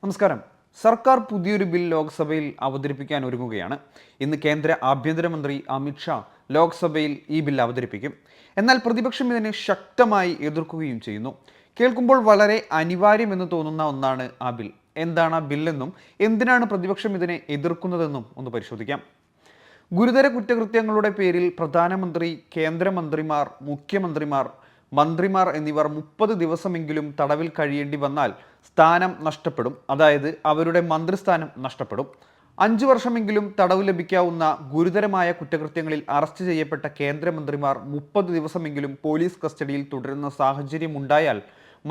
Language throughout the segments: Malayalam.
നമസ്കാരം. സർക്കാർ പുതിയൊരു ബിൽ ലോക്സഭയിൽ അവതരിപ്പിക്കാൻ ഒരുങ്ങുകയാണ്. ഇന്ന് കേന്ദ്ര ആഭ്യന്തരമന്ത്രി അമിത് ഷാ ലോക്സഭയിൽ ഈ ബിൽ അവതരിപ്പിക്കും. എന്നാൽ പ്രതിപക്ഷം ഇതിനെ ശക്തമായി എതിർക്കുകയും ചെയ്യുന്നു. കേൾക്കുമ്പോൾ വളരെ അനിവാര്യമെന്ന് തോന്നുന്ന ഒന്നാണ് ആ ബിൽ. എന്താണ് ആ ബില്ലെന്നും എന്തിനാണ് പ്രതിപക്ഷം ഇതിനെ എതിർക്കുന്നതെന്നും ഒന്ന് പരിശോധിക്കാം. ഗുരുതര കുറ്റകൃത്യങ്ങളുടെ പേരിൽ പ്രധാനമന്ത്രി, കേന്ദ്രമന്ത്രിമാർ, മുഖ്യമന്ത്രിമാർ, മന്ത്രിമാർ എന്നിവർ 30 ദിവസമെങ്കിലും തടവിൽ കഴിയേണ്ടി വന്നാൽ സ്ഥാനം നഷ്ടപ്പെടും. അതായത് അവരുടെ മന്ത്രിസ്ഥാനം നഷ്ടപ്പെടും. 5 വർഷമെങ്കിലും തടവ് ലഭിക്കാവുന്ന ഗുരുതരമായ കുറ്റകൃത്യങ്ങളിൽ അറസ്റ്റ് ചെയ്യപ്പെട്ട കേന്ദ്രമന്ത്രിമാർ 30 ദിവസമെങ്കിലും പോലീസ് കസ്റ്റഡിയിൽ തുടരുന്ന സാഹചര്യം ഉണ്ടായാൽ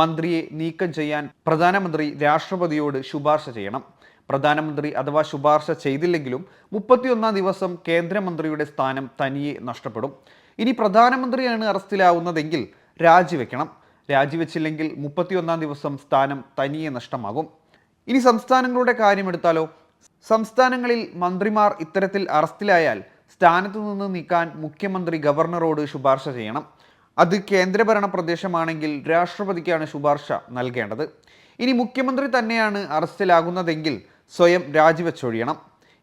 മന്ത്രിയെ നീക്കം ചെയ്യാൻ പ്രധാനമന്ത്രി രാഷ്ട്രപതിയോട് ശുപാർശ ചെയ്യണം. പ്രധാനമന്ത്രി അഥവാ ശുപാർശ ചെയ്തില്ലെങ്കിലും 31-ാം ദിവസം കേന്ദ്രമന്ത്രിയുടെ സ്ഥാനം തനിയെ നഷ്ടപ്പെടും. ഇനി പ്രധാനമന്ത്രിയാണ് അറസ്റ്റിലാവുന്നതെങ്കിൽ രാജിവെക്കണം. രാജിവെച്ചില്ലെങ്കിൽ 31-ാം ദിവസം സ്ഥാനം തനിയെ നഷ്ടമാകും. ഇനി സംസ്ഥാനങ്ങളുടെ കാര്യമെടുത്താലോ? സംസ്ഥാനങ്ങളിൽ മന്ത്രിമാർ ഇത്തരത്തിൽ അറസ്റ്റിലായാൽ സ്ഥാനത്തു നിന്ന് നീക്കാൻ മുഖ്യമന്ത്രി ഗവർണറോട് ശുപാർശ ചെയ്യണം. അത് കേന്ദ്രഭരണ പ്രദേശമാണെങ്കിൽ രാഷ്ട്രപതിക്കാണ് ശുപാർശ നൽകേണ്ടത്. ഇനി മുഖ്യമന്ത്രി തന്നെയാണ് അറസ്റ്റിലാകുന്നതെങ്കിൽ സ്വയം രാജിവെച്ചൊഴിയണം.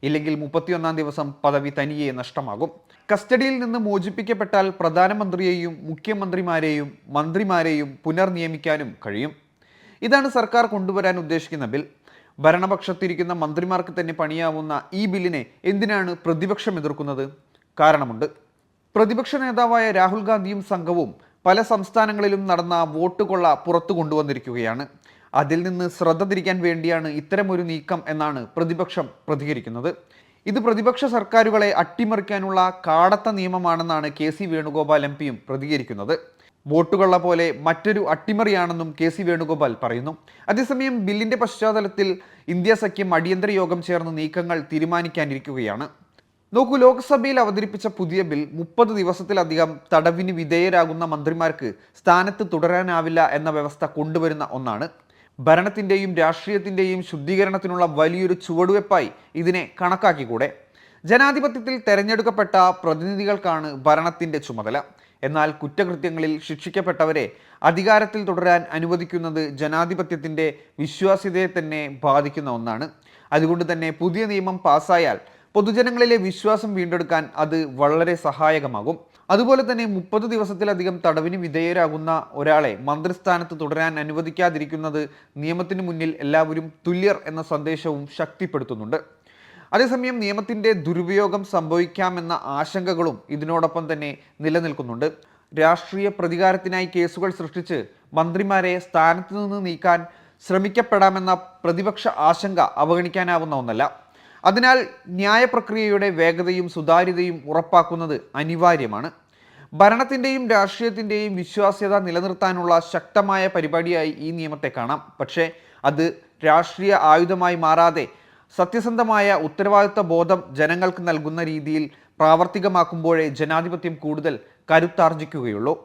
ഇല്ലെങ്കിൽ 31-ാം ദിവസം പദവി തനിയെ നഷ്ടമാകും. കസ്റ്റഡിയിൽ നിന്ന് മോചിപ്പിക്കപ്പെട്ടാൽ പ്രധാനമന്ത്രിയെയും മുഖ്യമന്ത്രിമാരെയും മന്ത്രിമാരെയും പുനർനിയമിക്കാനും കഴിയും. ഇതാണ് സർക്കാർ കൊണ്ടുവരാൻ ഉദ്ദേശിക്കുന്ന ബിൽ. ഭരണപക്ഷത്തിരിക്കുന്ന മന്ത്രിമാർക്ക് തന്നെ പണിയാവുന്ന ഈ ബില്ലിനെ എന്തിനാണ് പ്രതിപക്ഷം എതിർക്കുന്നത്? കാരണമുണ്ട്. പ്രതിപക്ഷ നേതാവായ രാഹുൽ ഗാന്ധിയും സംഘവും പല സംസ്ഥാനങ്ങളിലും നടന്ന വോട്ട് കൊള്ള പുറത്തു കൊണ്ടുവന്നിരിക്കുകയാണ്. അതിൽ നിന്ന് ശ്രദ്ധ തിരിക്കാൻ വേണ്ടിയാണ് ഇത്തരമൊരു നീക്കം എന്നാണ് പ്രതിപക്ഷം പ്രതികരിക്കുന്നത്. ഇത് പ്രതിപക്ഷ സർക്കാരുകളെ അട്ടിമറിക്കാനുള്ള കാടത്ത നിയമമാണെന്നാണ് KC വേണുഗോപാൽ MP പ്രതികരിക്കുന്നത്. വോട്ടുകൊള്ള പോലെ മറ്റൊരു അട്ടിമറിയാണെന്നും KC വേണുഗോപാൽ പറയുന്നു. അതേസമയം ബില്ലിന്റെ പശ്ചാത്തലത്തിൽ ഇന്ത്യ സഖ്യം അടിയന്തര യോഗം ചേർന്ന് നീക്കങ്ങൾ തീരുമാനിക്കാനിരിക്കുകയാണ്. നോക്കൂ, ലോക്സഭയിൽ അവതരിപ്പിച്ച പുതിയ ബിൽ 30 ദിവസത്തിലധികം തടവിന് വിധേയരാകുന്ന മന്ത്രിമാർക്ക് സ്ഥാനത്ത് തുടരാനാവില്ല എന്ന വ്യവസ്ഥ കൊണ്ടുവരുന്ന ഒന്നാണ്. ഭരണത്തിൻ്റെയും രാഷ്ട്രീയത്തിൻ്റെയും ശുദ്ധീകരണത്തിനുള്ള വലിയൊരു ചുവടുവെപ്പായി ഇതിനെ കണക്കാക്കിക്കൂടെ? ജനാധിപത്യത്തിൽ തെരഞ്ഞെടുക്കപ്പെട്ട പ്രതിനിധികൾക്കാണ് ഭരണത്തിൻ്റെ ചുമതല. എന്നാൽ കുറ്റകൃത്യങ്ങളിൽ ശിക്ഷിക്കപ്പെട്ടവരെ അധികാരത്തിൽ തുടരാൻ അനുവദിക്കുന്നത് ജനാധിപത്യത്തിൻ്റെ വിശ്വാസ്യതയെ തന്നെ ബാധിക്കുന്ന ഒന്നാണ്. അതുകൊണ്ട് തന്നെ പുതിയ നിയമം പാസ്സായാൽ പൊതുജനങ്ങളിലെ വിശ്വാസം വീണ്ടെടുക്കാൻ അത് വളരെ സഹായകമാകും. അതുപോലെ തന്നെ 30 ദിവസത്തിലധികം തടവിന് വിധേയരാകുന്ന ഒരാളെ മന്ത്രിസ്ഥാനത്ത് തുടരാൻ അനുവദിക്കാതിരിക്കുന്നത് നിയമത്തിന് മുന്നിൽ എല്ലാവരും തുല്യർ എന്ന സന്ദേശവും ശക്തിപ്പെടുത്തുന്നുണ്ട്. അതേസമയം നിയമത്തിൻ്റെ ദുരുപയോഗം സംഭവിക്കാമെന്ന ആശങ്കകളും ഇതിനോടൊപ്പം തന്നെ നിലനിൽക്കുന്നുണ്ട്. രാഷ്ട്രീയ പ്രതികാരത്തിനായി കേസുകൾ സൃഷ്ടിച്ച് മന്ത്രിമാരെ സ്ഥാനത്ത് നിന്ന് നീക്കാൻ ശ്രമിക്കപ്പെടാമെന്ന പ്രതിപക്ഷ ആശങ്ക അവഗണിക്കാനാവുന്ന ഒന്നല്ല. അതിനാൽ ന്യായപ്രക്രിയയുടെ വേഗതയും സുതാര്യതയും ഉറപ്പാക്കുന്നത് അനിവാര്യമാണ്. ഭരണത്തിൻ്റെയും രാഷ്ട്രീയത്തിൻ്റെയും വിശ്വാസ്യത നിലനിർത്താനുള്ള ശക്തമായ പരിപാടിയായി ഈ നിയമത്തെ കാണാം. പക്ഷേ അത് രാഷ്ട്രീയ ആയുധമായി മാറാതെ സത്യസന്ധമായ ഉത്തരവാദിത്ത ബോധം ജനങ്ങൾക്ക് നൽകുന്ന രീതിയിൽ പ്രാവർത്തികമാക്കുമ്പോഴേ ജനാധിപത്യം കൂടുതൽ കരുത്താർജിക്കുകയുള്ളൂ.